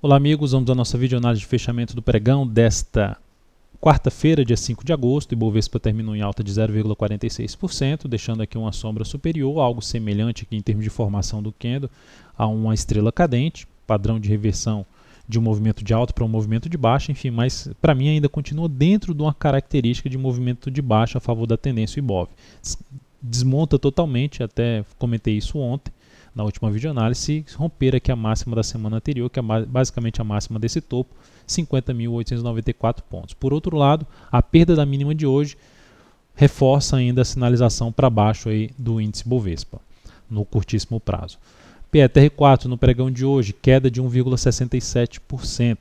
Olá amigos, vamos à nossa videoanálise de fechamento do pregão desta quarta-feira, dia 5 de agosto. O Ibovespa terminou em alta de 0,46%, deixando aqui uma sombra superior, algo semelhante aqui em termos de formação do candle a uma estrela cadente, padrão de reversão de um movimento de alta para um movimento de baixa, enfim, mas para mim ainda continua dentro de uma característica de movimento de baixa a favor da tendência Ibov. Desmonta totalmente, até comentei isso ontem, na última videoanálise, se romper aqui a máxima da semana anterior, que é basicamente a máxima desse topo, 50.894 pontos. Por outro lado, a perda da mínima de hoje reforça ainda a sinalização para baixo aí do índice Bovespa, no curtíssimo prazo. PETR4 no pregão de hoje, queda de 1,67%,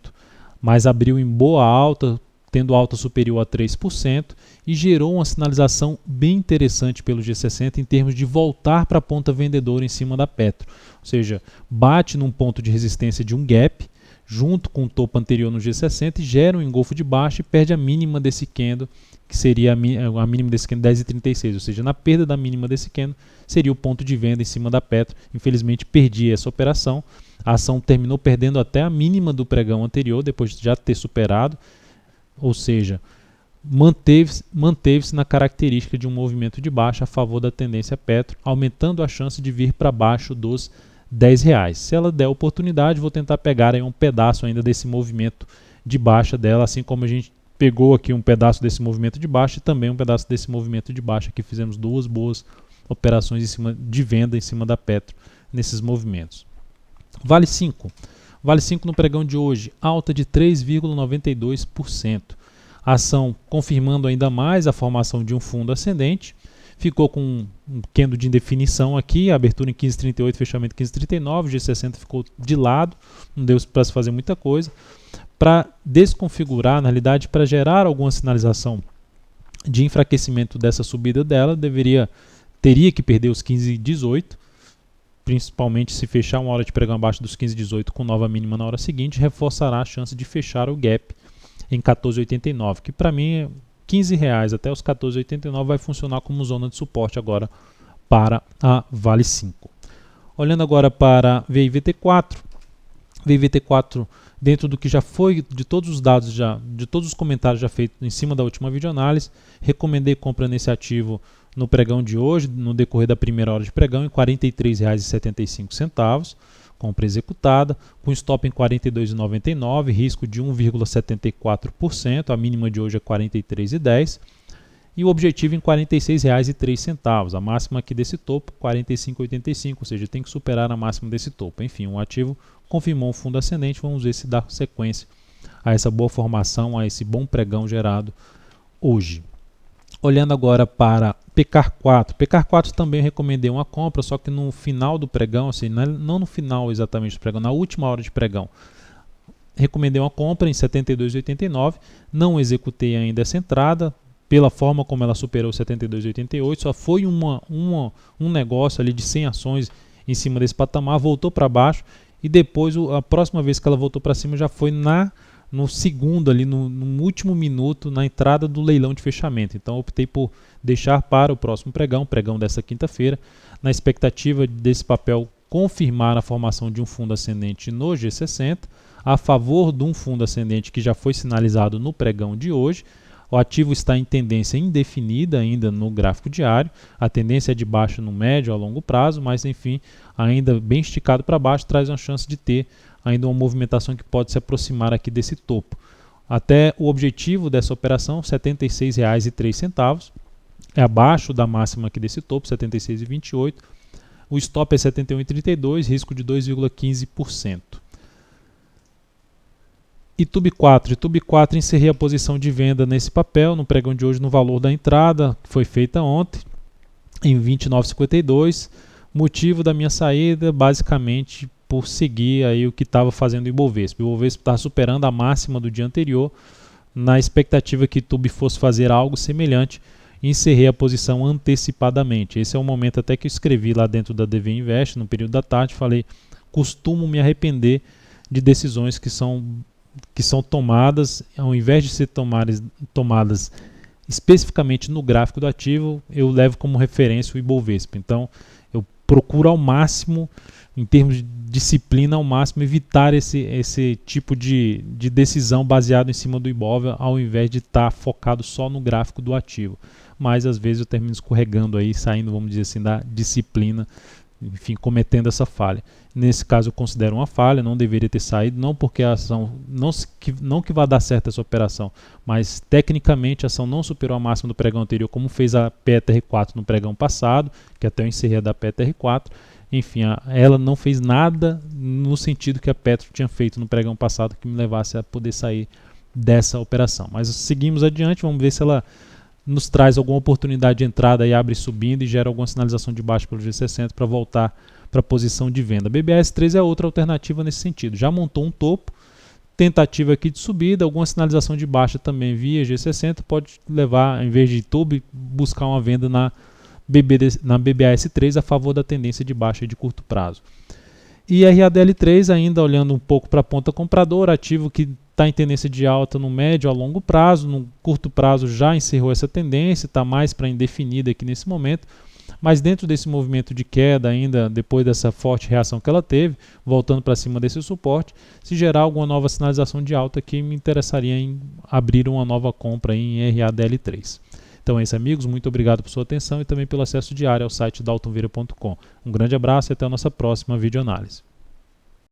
mas abriu em boa alta, tendo alta superior a 3%, e gerou uma sinalização bem interessante pelo G60 em termos de voltar para a ponta vendedora em cima da Petro. Ou seja, bate num ponto de resistência de um gap, junto com o topo anterior no G60, e gera um engolfo de baixa e perde a mínima desse candle, que seria a mínima desse candle 10,36. Ou seja, na perda da mínima desse candle, seria o ponto de venda em cima da Petro. Infelizmente, perdi essa operação. A ação terminou perdendo até a mínima do pregão anterior, depois de já ter superado. Ou seja, manteve-se na característica de um movimento de baixa a favor da tendência Petro, aumentando a chance de vir para baixo dos R$10. Se ela der oportunidade, vou tentar pegar aí um pedaço ainda desse movimento de baixa dela, assim como a gente pegou aqui um pedaço desse movimento de baixa e também um pedaço desse movimento de baixa, que fizemos duas boas operações em cima de venda em cima da Petro nesses movimentos. Vale 5. Vale 5 no pregão de hoje, alta de 3,92%. A ação confirmando ainda mais a formação de um fundo ascendente. Ficou com um candle de indefinição aqui, abertura em 15,38, fechamento em 15,39, o G60 ficou de lado, não deu para se fazer muita coisa. Para desconfigurar, na realidade, para gerar alguma sinalização de enfraquecimento dessa subida dela, teria que perder os 15,18, principalmente se fechar uma hora de pregão abaixo dos 15,18 com nova mínima na hora seguinte, reforçará a chance de fechar o gap em 14,89, que para mim é R$15 até os 14,89 vai funcionar como zona de suporte agora para a Vale 5. Olhando agora para VIVT4, VIVT4 dentro do que já foi, de todos os dados, de todos os comentários já feitos em cima da última videoanálise, recomendei compra nesse ativo no pregão de hoje, no decorrer da primeira hora de pregão, em R$ 43,75, compra executada, com stop em 42,99, risco de 1,74%, a mínima de hoje é 43,10, e o objetivo em R$ 46,03, a máxima aqui desse topo, 45,85, ou seja, tem que superar a máxima desse topo. Enfim, o ativo confirmou um fundo ascendente, vamos ver se dá sequência a essa boa formação, a esse bom pregão gerado hoje. Olhando agora para PECAR4. PECAR4 também recomendei uma compra, só que no final do pregão, assim, não no final exatamente do pregão, na última hora de pregão, recomendei uma compra em 72,89, não executei ainda essa entrada, pela forma como ela superou 72,88, só foi um negócio ali de 100 ações em cima desse patamar, voltou para baixo, e depois a próxima vez que ela voltou para cima já foi no segundo ali, no último minuto, na entrada do leilão de fechamento. Então optei por deixar para o próximo pregão dessa quinta-feira, na expectativa desse papel confirmar a formação de um fundo ascendente no G60, a favor de um fundo ascendente que já foi sinalizado no pregão de hoje. O ativo está em tendência indefinida ainda no gráfico diário, a tendência é de baixa no médio a longo prazo, mas enfim, ainda bem esticado para baixo, traz uma chance de ter ainda uma movimentação que pode se aproximar aqui desse topo. Até o objetivo dessa operação, R$ 76,03, é abaixo da máxima aqui desse topo, 76,28. O stop é 71,32, risco de 2,15%. ITUB4 encerrei a posição de venda nesse papel, no pregão de hoje no valor da entrada, que foi feita ontem, em 29,52. Motivo da minha saída, basicamente, por seguir aí o que estava fazendo o Ibovespa. O Ibovespa estava superando a máxima do dia anterior, na expectativa que ITUB fosse fazer algo semelhante, encerrei a posição antecipadamente. Esse é o momento até que eu escrevi lá dentro da DV Invest, no período da tarde, falei, costumo me arrepender de decisões que são tomadas, ao invés de ser tomadas especificamente no gráfico do ativo, eu levo como referência o Ibovespa. Então, eu procuro ao máximo em termos de disciplina, ao máximo evitar esse tipo de decisão baseado em cima do Ibov, ao invés de estar focado só no gráfico do ativo. Mas às vezes eu termino escorregando aí, saindo, vamos dizer assim, da disciplina, enfim, cometendo essa falha. Nesse caso eu considero uma falha, não deveria ter saído, não porque a ação, não que vá dar certo essa operação, mas tecnicamente a ação não superou a máxima do pregão anterior, como fez a PETR4 no pregão passado, que até eu encerrei a da PETR4. Enfim, ela não fez nada no sentido que a Petro tinha feito no pregão passado que me levasse a poder sair dessa operação. Mas seguimos adiante, vamos ver se ela nos traz alguma oportunidade de entrada e abre subindo e gera alguma sinalização de baixo pelo G60 para voltar para a posição de venda. BBAS3 é outra alternativa nesse sentido. Já montou um topo, tentativa aqui de subida, alguma sinalização de baixa também via G60 pode levar, em vez de topo, buscar uma venda na BBAS3 a favor da tendência de baixa de curto prazo. E RADL3 ainda olhando um pouco para a ponta compradora, ativo que está em tendência de alta no médio a longo prazo, no curto prazo já encerrou essa tendência, está mais para indefinida aqui nesse momento, mas dentro desse movimento de queda ainda, depois dessa forte reação que ela teve, voltando para cima desse suporte, se gerar alguma nova sinalização de alta aqui, me interessaria em abrir uma nova compra em RADL3. Então é isso, amigos, muito obrigado por sua atenção e também pelo acesso diário ao site daltonvieira.com. Um grande abraço e até a nossa próxima videoanálise.